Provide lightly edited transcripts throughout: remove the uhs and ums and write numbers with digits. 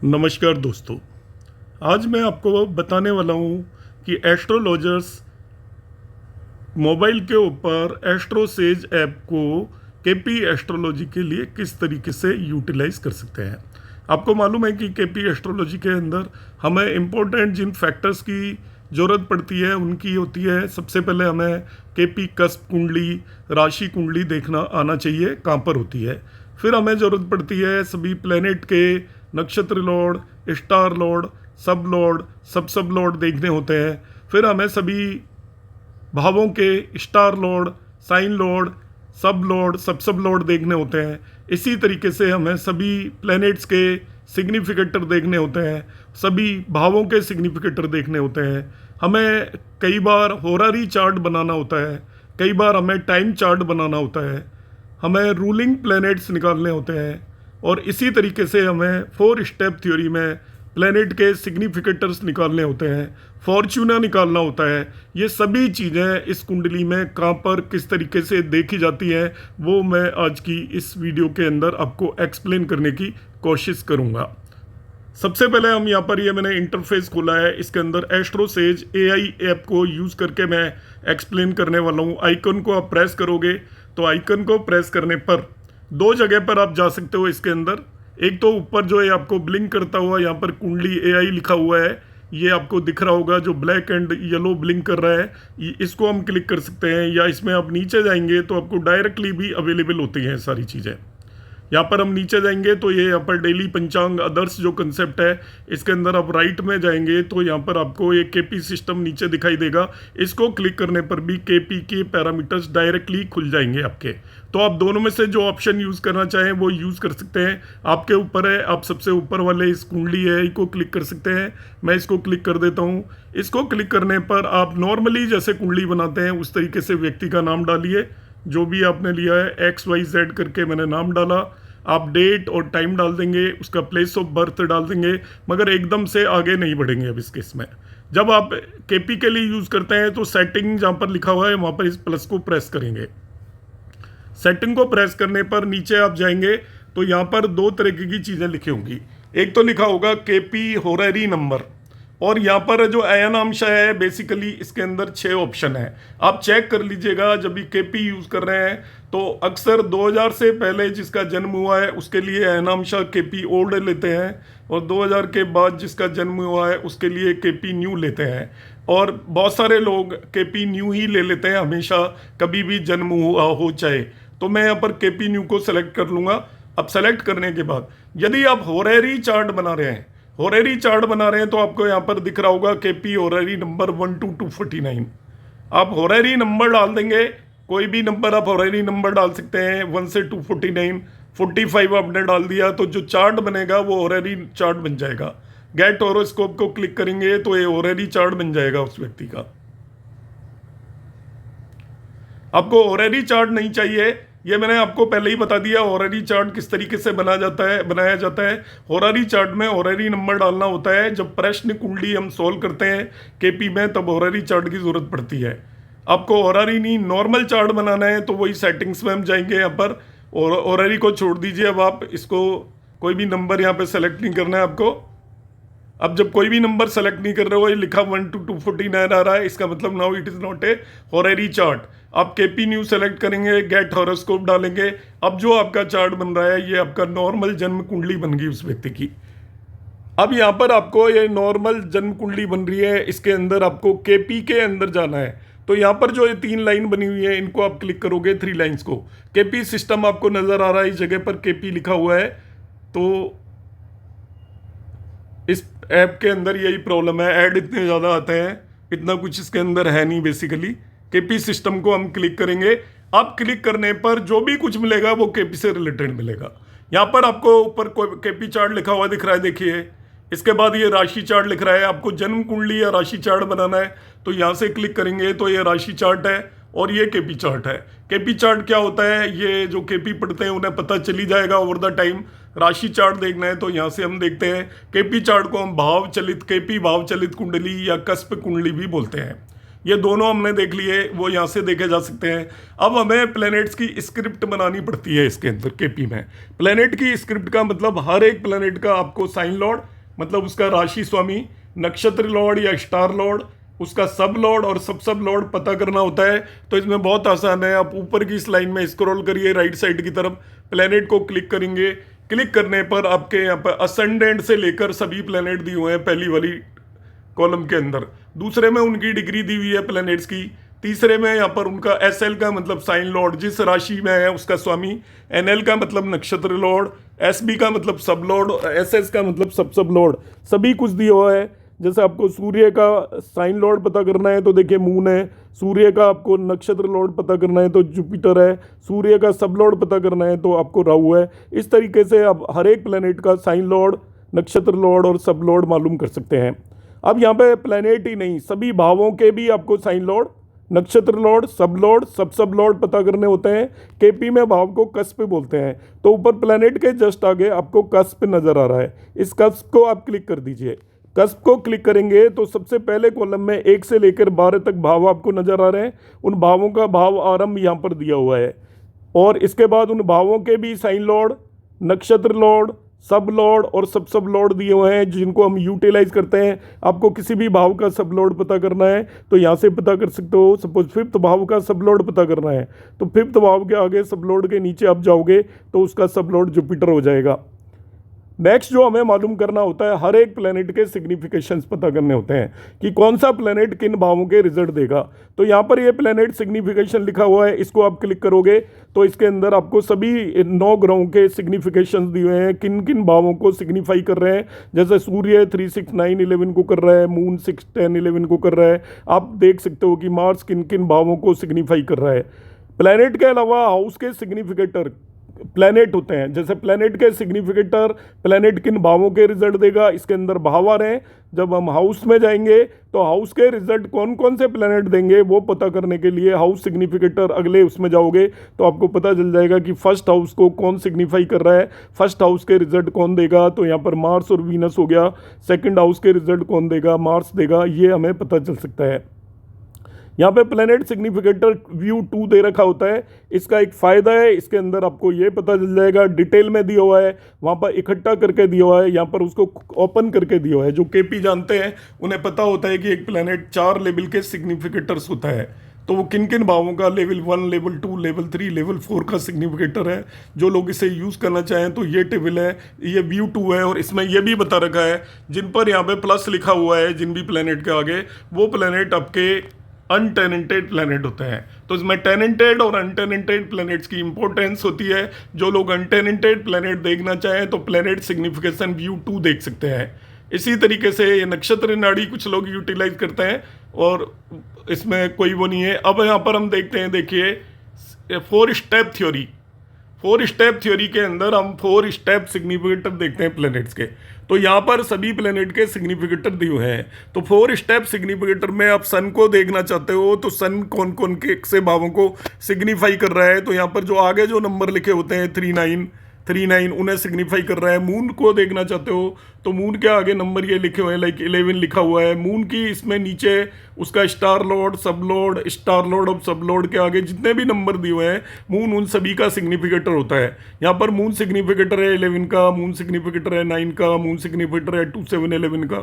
नमस्कार दोस्तों। आज मैं आपको बताने वाला हूँ कि एस्ट्रोलॉजर्स मोबाइल के ऊपर एस्ट्रोसेज ऐप को केपी एस्ट्रोलॉजी के लिए किस तरीके से यूटिलाइज कर सकते हैं। आपको मालूम है कि केपी एस्ट्रोलॉजी के अंदर हमें इम्पोर्टेंट जिन फैक्टर्स की ज़रूरत पड़ती है उनकी होती है। सबसे पहले हमें केपी कस्प कुंडली, राशि कुंडली देखना आना चाहिए कहाँ पर होती है। फिर हमें ज़रूरत पड़ती है सभी प्लेनेट के नक्षत्र lord, star lord, sub lord, sub lord देखने होते हैं। फिर हमें सभी भावों के star lord, sign lord, sub lord देखने होते हैं। इसी तरीके से हमें सभी प्लैनेट्स के सिग्निफिकेटर देखने होते हैं, सभी भावों के सिग्निफिकेटर देखने होते हैं। हमें कई बार होरारी चार्ट बनाना होता है, कई बार हमें टाइम चार्ट बनाना होता है, हमें रूलिंग प्लैनेट्स निकालने होते हैं। और इसी तरीके से हमें 4 स्टेप थ्योरी में प्लैनेट के सिग्निफिकेटर्स निकालने होते हैं, फॉर्च्यूना निकालना होता है। ये सभी चीज़ें इस कुंडली में कहाँ पर किस तरीके से देखी जाती हैं वो मैं आज की इस वीडियो के अंदर आपको एक्सप्लेन करने की कोशिश करूँगा। सबसे पहले हम यहाँ पर ये मैंने इंटरफेस खोला है, इसके अंदर एस्ट्रोसेज एआई ऐप को यूज़ करके मैं एक्सप्लेन करने वाला हूँ। आइकन को आप प्रेस करोगे तो आइकन को प्रेस करने पर 2 जगह पर आप जा सकते हो इसके अंदर। एक तो ऊपर जो है आपको ब्लिंक करता हुआ यहाँ पर कुंडली एआई लिखा हुआ है, ये आपको दिख रहा होगा जो ब्लैक एंड येलो ब्लिंक कर रहा है, इसको हम क्लिक कर सकते हैं। या इसमें आप नीचे जाएंगे तो आपको डायरेक्टली भी अवेलेबल होती हैं सारी चीज़ें। यहाँ पर हम नीचे जाएंगे तो ये यहाँ पर डेली पंचांग अदर्स जो कंसेप्ट है, इसके अंदर आप राइट में जाएंगे तो यहाँ पर आपको एक केपी सिस्टम नीचे दिखाई देगा। इसको क्लिक करने पर भी केपी के पैरामीटर्स डायरेक्टली खुल जाएंगे आपके। तो आप दोनों में से जो ऑप्शन यूज़ करना चाहें वो यूज़ कर सकते हैं, आपके ऊपर है। आप सबसे ऊपर वाले इस कुंडली है इसको क्लिक कर सकते हैं। मैं इसको क्लिक कर देता हूँ। इसको क्लिक करने पर आप नॉर्मली जैसे कुंडली बनाते हैं उस तरीके से व्यक्ति का नाम डालिए, जो भी आपने लिया है XYZ करके मैंने नाम डाला। आप डेट और टाइम डाल देंगे, उसका प्लेस ऑफ बर्थ डाल देंगे, मगर एकदम से आगे नहीं बढ़ेंगे अब इस केस में। जब आप केपी के लिए यूज़ करते हैं तो सेटिंग जहाँ पर लिखा हुआ है वहाँ पर इस प्लस को प्रेस करेंगे। सेटिंग को प्रेस करने पर नीचे आप जाएंगे तो यहाँ पर 2 तरीके की चीज़ें लिखी होंगी। एक तो लिखा होगा केपी होरेरी नंबर, और यहाँ पर जो अयनांश है बेसिकली इसके अंदर 6 ऑप्शन है। आप चेक कर लीजिएगा जब भी केपी यूज़ कर रहे हैं तो अक्सर 2000 से पहले जिसका जन्म हुआ है उसके लिए अयनांश केपी ओल्ड लेते हैं, और 2000 के बाद जिसका जन्म हुआ है उसके लिए केपी न्यू लेते हैं। और बहुत सारे लोग केपी न्यू ही ले लेते हैं हमेशा, कभी भी जन्म हुआ हो चाहे। तो मैं यहाँ पर केपी न्यू को सेलेक्ट कर लूँगा। अब सेलेक्ट करने के बाद यदि आप होरेरी चार्ट बना रहे हैं, तो आपको यहाँ पर दिख रहा होगा केपी होरेरी नंबर 1 to 249। आप होरेरी नंबर डाल देंगे, कोई भी नंबर आप होरेरी नंबर डाल सकते हैं 1 से 249। 45 आपने डाल दिया तो जो चार्ट बनेगा वो होरेरी चार्ट बन जाएगा। गेट होरोस्कोप को क्लिक करेंगे तो ये होरेरी चार्ट बन जाएगा उस व्यक्ति का। आपको होरेरी चार्ट नहीं चाहिए, ये मैंने आपको पहले ही बता दिया होरेरी चार्ट किस तरीके से बनाया जाता है। होरेरी चार्ट में होरेरी नंबर डालना होता है। जब प्रश्न कुंडली हम सोल्व करते हैं केपी में तब होरेरी चार्ट की जरूरत पड़ती है। आपको होरेरी नहीं नॉर्मल चार्ट बनाना है तो वही सेटिंग्स में हम जाएंगे यहाँ पर, और होरेरी को छोड़ दीजिए। अब आप इसको कोई भी नंबर यहाँ पे सेलेक्ट नहीं करना है आपको। अब जब कोई भी नंबर सेलेक्ट नहीं कर रहे हो, ये लिखा 1 to 249 आ रहा है, इसका मतलब now it is not a horary chart. आप केपी न्यू सेलेक्ट करेंगे, गेट हॉरोस्कोप डालेंगे। अब जो आपका चार्ट बन रहा है ये आपका नॉर्मल जन्म कुंडली बन गई उस व्यक्ति की। अब यहाँ पर आपको ये नॉर्मल जन्म कुंडली बन रही है, इसके अंदर आपको केपी के अंदर जाना है। तो यहाँ पर जो ये 3 लाइन बनी हुई है इनको आप क्लिक करोगे, 3 लाइन्स को। केपी सिस्टम आपको नजर आ रहा है, इस जगह पर केपी लिखा हुआ है। तो इस ऐप के अंदर यही प्रॉब्लम है, ऐड इतने ज़्यादा आते हैं, इतना कुछ इसके अंदर है नहीं बेसिकली। केपी सिस्टम को हम क्लिक करेंगे। अब क्लिक करने पर जो भी कुछ मिलेगा वो केपी से रिलेटेड मिलेगा। यहाँ पर आपको ऊपर केपी चार्ट लिखा हुआ दिख रहा है, देखिए। इसके बाद ये राशि चार्ट लिख रहा है। आपको जन्म कुंडली या राशि चार्ट बनाना है तो यहाँ से क्लिक करेंगे तो ये राशि चार्ट है और ये केपी चार्ट है। केपी चार्ट क्या होता है, ये जो केपी पढ़ते हैं उन्हें पता चली जाएगा ओवर द टाइम। राशि चार्ट देखना है तो यहाँ से हम देखते हैं। केपी चार्ट को हम केपी भाव चलित कुंडली या कस्प कुंडली भी बोलते हैं। ये दोनों हमने देख लिए, वो यहाँ से देखे जा सकते हैं। अब हमें प्लैनेट्स की स्क्रिप्ट बनानी पड़ती है इसके अंदर केपी में। प्लैनेट की स्क्रिप्ट का मतलब हर एक प्लैनेट का आपको साइन लॉर्ड, मतलब उसका राशि स्वामी, नक्षत्र लॉर्ड या स्टार लॉर्ड, उसका सब लॉर्ड और सब लॉर्ड पता करना होता है। तो इसमें बहुत आसान है, आप ऊपर की इस लाइन में स्क्रॉल करिए राइट साइड की तरफ, प्लेनेट को क्लिक करेंगे। क्लिक करने पर आपके यहाँ पर असेंडेंट से लेकर सभी प्लेनेट दिए हुए हैं पहली वाली कॉलम के अंदर। दूसरे में उनकी डिग्री दी हुई है प्लैनेट्स की। तीसरे में यहाँ पर उनका एसएल का मतलब साइन लॉर्ड, जिस राशि में है उसका स्वामी। एनएल का मतलब नक्षत्र लॉर्ड, एसबी का मतलब सब लॉर्ड और एसएस का मतलब सब लॉर्ड, सभी कुछ दिया हुआ है। जैसे आपको सूर्य का साइन लॉर्ड पता करना है तो देखिए मून है, सूर्य का आपको नक्षत्र लॉर्ड पता करना है तो जुपिटर है, सूर्य का सब लॉर्ड पता करना है तो आपको राहु है। इस तरीके से आप हर एक प्लैनेट का साइन लॉर्ड, नक्षत्र लॉर्ड और सब लॉर्ड मालूम कर सकते हैं। अब यहाँ पे प्लैनेट ही नहीं, सभी भावों के भी आपको साइन लॉर्ड, नक्षत्र लॉर्ड, सब लॉर्ड पता करने होते हैं। केपी में भाव को कस्प बोलते हैं। तो ऊपर प्लैनेट के जस्ट आगे आपको कस्प नजर आ रहा है, इस कस्प को आप क्लिक कर दीजिए। कस्प को क्लिक करेंगे तो सबसे पहले कॉलम में 1 से लेकर 12 तक भाव आपको नजर आ रहे हैं। उन भावों का भाव आरंभ यहाँ पर दिया हुआ है और इसके बाद उन भावों के भी साइन लॉर्ड, नक्षत्र लॉर्ड, सब लॉर्ड और सब लॉर्ड दिए हुए हैं जिनको हम यूटिलाइज करते हैं। आपको किसी भी भाव का सब लॉर्ड पता करना है तो यहाँ से पता कर सकते हो। सपोज फिफ्थ भाव का सब लॉर्ड पता करना है तो फिफ्थ भाव के आगे सब लॉर्ड के नीचे आप जाओगे तो उसका सब लॉर्ड जुपिटर हो जाएगा। नेक्स्ट जो हमें मालूम करना होता है, हर एक प्लेनेट के सिग्निफिकेशंस पता करने होते हैं कि कौन सा प्लेनेट किन भावों के रिजल्ट देगा। तो यहाँ पर ये प्लेनेट सिग्निफिकेशन लिखा हुआ है, इसको आप क्लिक करोगे तो इसके अंदर आपको सभी 9 ग्रहों के सिग्निफिकेशंस दिए हुए हैं, किन किन भावों को सिग्निफाई कर रहे हैं। जैसे सूर्य 3, 6, 9, 11 को कर रहा है, मून 6, 10, 11 को कर रहा है। आप देख सकते हो कि मार्स किन किन भावों को सिग्निफाई कर रहा है। प्लेनेट के अलावा हाउस के सिग्निफिकेटर प्लेनेट होते हैं। जैसे प्लेनेट के सिग्निफिकेटर, प्लेनेट किन भावों के रिजल्ट देगा, इसके अंदर भाव आ रहे हैं। जब हम हाउस में जाएंगे तो हाउस के रिजल्ट कौन कौन से प्लेनेट देंगे वो पता करने के लिए हाउस सिग्निफिकेटर अगले उसमें जाओगे तो आपको पता चल जाएगा कि फर्स्ट हाउस को कौन सिग्निफाई कर रहा है, फर्स्ट हाउस के रिजल्ट कौन देगा। तो यहाँ पर मार्स और वीनस हो गया। सेकेंड हाउस के रिजल्ट कौन देगा, मार्स देगा, ये हमें पता चल सकता है। यहाँ पे प्लेनेट सिग्निफिकेटर व्यू 2 दे रखा होता है। इसका एक फ़ायदा है, इसके अंदर आपको ये पता चल जाएगा, डिटेल में दिया हुआ है, वहाँ पर इकट्ठा करके दिया हुआ है, यहाँ पर उसको ओपन करके दिया हुआ है। जो केपी जानते हैं उन्हें पता होता है कि एक प्लेनेट 4 लेवल के सिग्निफिकेटर्स होता है। तो वो किन किन भावों का लेवल 1, लेवल 2, लेवल 3, लेवल 4 का सिग्निफिकेटर है। जो लोग इसे यूज़ करना चाहें तो ये टेबल है, ये व्यू 2 है। और इसमें ये भी बता रखा है जिन पर यहाँ पे प्लस लिखा हुआ है, जिन भी प्लेनेट के आगे, वो प्लेनेट आपके अनटेनेंटेड प्लेनेट होते हैं। तो इसमें टेनेंटेड और अनटेनेंटेड प्लेनेट्स की इंपॉर्टेंस होती है। जो लोग अनटेनेंटेड प्लेनेट देखना चाहें तो प्लेनेट सिग्निफिकेशन व्यू 2 देख सकते हैं। इसी तरीके से ये नक्षत्र नाड़ी कुछ लोग यूटिलाइज करते हैं और इसमें कोई वो नहीं है। अब यहाँ पर हम देखते हैं, देखिए 4 स्टेप थ्योरी। 4 स्टेप थ्योरी के अंदर हम 4 स्टेप सिग्निफिकेटर देखते हैं प्लैनेट्स के। तो यहाँ पर सभी प्लैनेट के सिग्निफिकेटर दिए हुए हैं। तो 4 स्टेप सिग्निफिकेटर में आप सन को देखना चाहते हो तो सन कौन कौन के से भावों को सिग्निफाई कर रहा है। तो यहाँ पर जो आगे जो नंबर लिखे होते हैं 39 उन्हें सिग्निफाई कर रहा है। मून को देखना चाहते हो तो मून के आगे नंबर ये लिखे हुए हैं, लाइक 11 लिखा हुआ है। मून की इसमें नीचे उसका star lord, sub Lord, star Lord और सब लॉर्ड के आगे जितने भी नंबर दिए हुए हैं मून उन सभी का सिग्निफिकेटर होता है। यहाँ पर मून सिग्निफिकेटर है 11 का, मून सिग्निफिकेटर है 9 का, मून सिग्निफिकेटर है 2, 7, 11 का।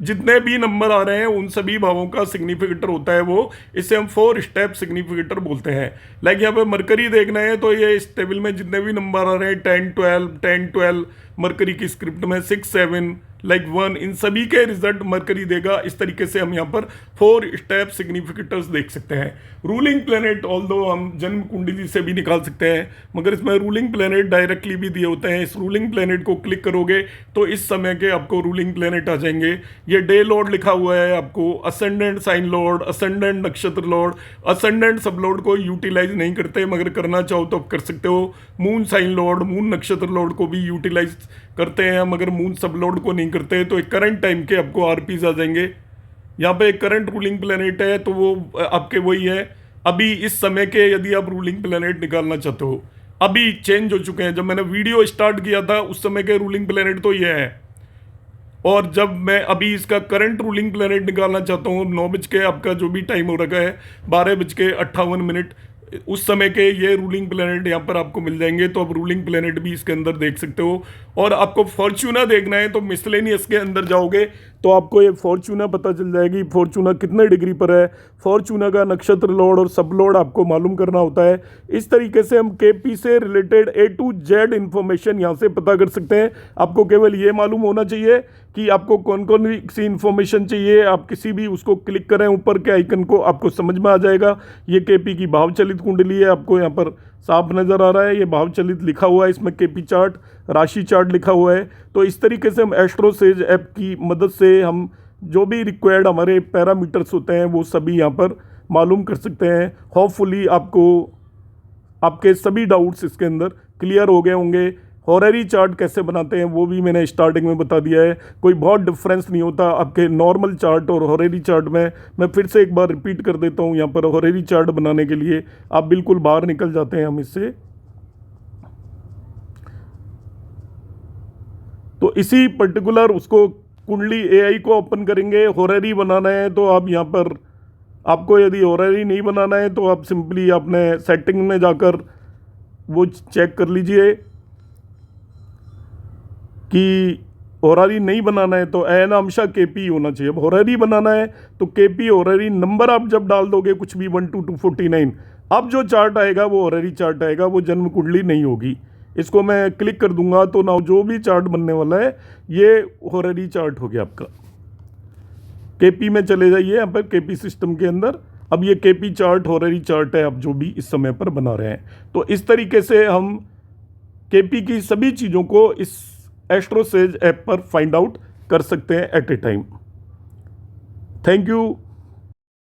जितने भी नंबर आ रहे हैं उन सभी भावों का सिग्निफिकेटर होता है वो। इसे हम 4 स्टेप सिग्निफिकेटर बोलते हैं। लाइक यहाँ पे मरकरी देखना है तो ये इस टेबल में जितने भी नंबर आ रहे हैं 10, 12 मरकरी की स्क्रिप्ट में 6, 7 लाइक 1, इन सभी के रिजल्ट मरकरी देगा। इस तरीके से हम यहाँ पर 4 स्टेप सिग्निफिकेटर्स देख सकते हैं। रूलिंग प्लेनेट ऑल्दो हम जन्म कुंडली से भी निकाल सकते हैं, मगर इसमें रूलिंग प्लेनेट डायरेक्टली भी दिए होते हैं। इस रूलिंग प्लेनेट को क्लिक करोगे तो इस समय के आपको रूलिंग प्लेनेट आ जाएंगे। ये डे लॉर्ड लिखा हुआ है आपको, असेंडेंट साइन लॉर्ड, असेंडेंट नक्षत्र लॉर्ड, असेंडेंट सब लॉर्ड को यूटिलाइज नहीं करते, मगर करना चाहो तो आप कर सकते हो। मून साइन लॉर्ड, मून नक्षत्र लॉर्ड को भी यूटिलाइज करते हैं, मगर मून सब लॉर्ड को नहीं करते। तो एक करंट टाइम के आपको आरपीज आ जाएंगे। यहाँ पे एक करंट रूलिंग प्लेनेट है तो वो आपके वही है अभी इस समय के। यदि आप रूलिंग प्लेनेट निकालना चाहते हो, अभी चेंज हो चुके हैं। जब मैंने वीडियो स्टार्ट किया था उस समय के रूलिंग प्लेनेट तो ये है, और जब मैं अभी इसका करंट रूलिंग प्लेनेट निकालना चाहता हूँ 9 बज के आपका जो भी टाइम हो रखा है 12:58, उस समय के ये रूलिंग प्लेनेट यहाँ पर आपको मिल जाएंगे। तो आप रूलिंग प्लेनेट भी इसके अंदर देख सकते हो। और आपको फॉर्च्यूना देखना है तो मिसलेनियस के अंदर जाओगे तो आपको ये फॉर्च्यूना पता चल जाएगी, फॉर्च्यूना कितने डिग्री पर है, फॉर्च्यूना का नक्षत्र लोड और सब लोड आपको मालूम करना होता है। इस तरीके से हम केपी से related A to Z information यहाँ से पता कर सकते हैं। आपको केवल ये मालूम होना चाहिए कि आपको कौन कौन सी इंफॉर्मेशन चाहिए, आप किसी भी उसको क्लिक करें ऊपर के आइकन को, आपको समझ में आ जाएगा। ये केपी की भाव चलित कुंडली है, आपको यहाँ पर साफ नज़र आ रहा है, ये भाव चलित लिखा हुआ है, इसमें केपी चार्ट, राशि चार्ट लिखा हुआ है। तो इस तरीके से हम एस्ट्रोसेज ऐप की मदद से हम जो भी रिक्वायर्ड हमारे पैरामीटर्स होते हैं वो सभी यहाँ पर मालूम कर सकते हैं। होपफुली आपको आपके सभी डाउट्स इसके अंदर क्लियर हो गए होंगे। हॉररी चार्ट कैसे बनाते हैं वो भी मैंने स्टार्टिंग में बता दिया है, कोई बहुत डिफरेंस नहीं होता आपके नॉर्मल चार्ट और हॉररी चार्ट में। मैं फिर से एक बार रिपीट कर देता हूँ, यहाँ पर हॉररी चार्ट बनाने के लिए आप बिल्कुल बाहर निकल जाते हैं हम इससे। तो इसी पर्टिकुलर उसको कुंडली एआई को ओपन करेंगे। हॉररी बनाना है तो आप यहाँ पर, आपको यदि हॉररी नहीं बनाना है तो आप सिंपली अपने सेटिंग में जाकर वो चेक कर लीजिए कि हॉररी नहीं बनाना है तो एन हमेशा केपी होना चाहिए। अब हॉररी बनाना है तो केपी हॉररी नंबर आप जब डाल दोगे कुछ भी 1 to 249, अब जो चार्ट आएगा वो हॉररी चार्ट आएगा, वो जन्म कुंडली नहीं होगी। इसको मैं क्लिक कर दूंगा तो ना जो भी चार्ट बनने वाला है ये हॉररी चार्ट हो गया आपका। केपी में चले जाइए यहाँ पर केपी सिस्टम के अंदर, अब ये केपी चार्ट हॉररी चार्ट है आप जो भी इस समय पर बना रहे हैं। तो इस तरीके से हम केपी की सभी चीज़ों को इस एस्ट्रोसेज ऐप पर फाइंड आउट कर सकते हैं at a time. Thank you.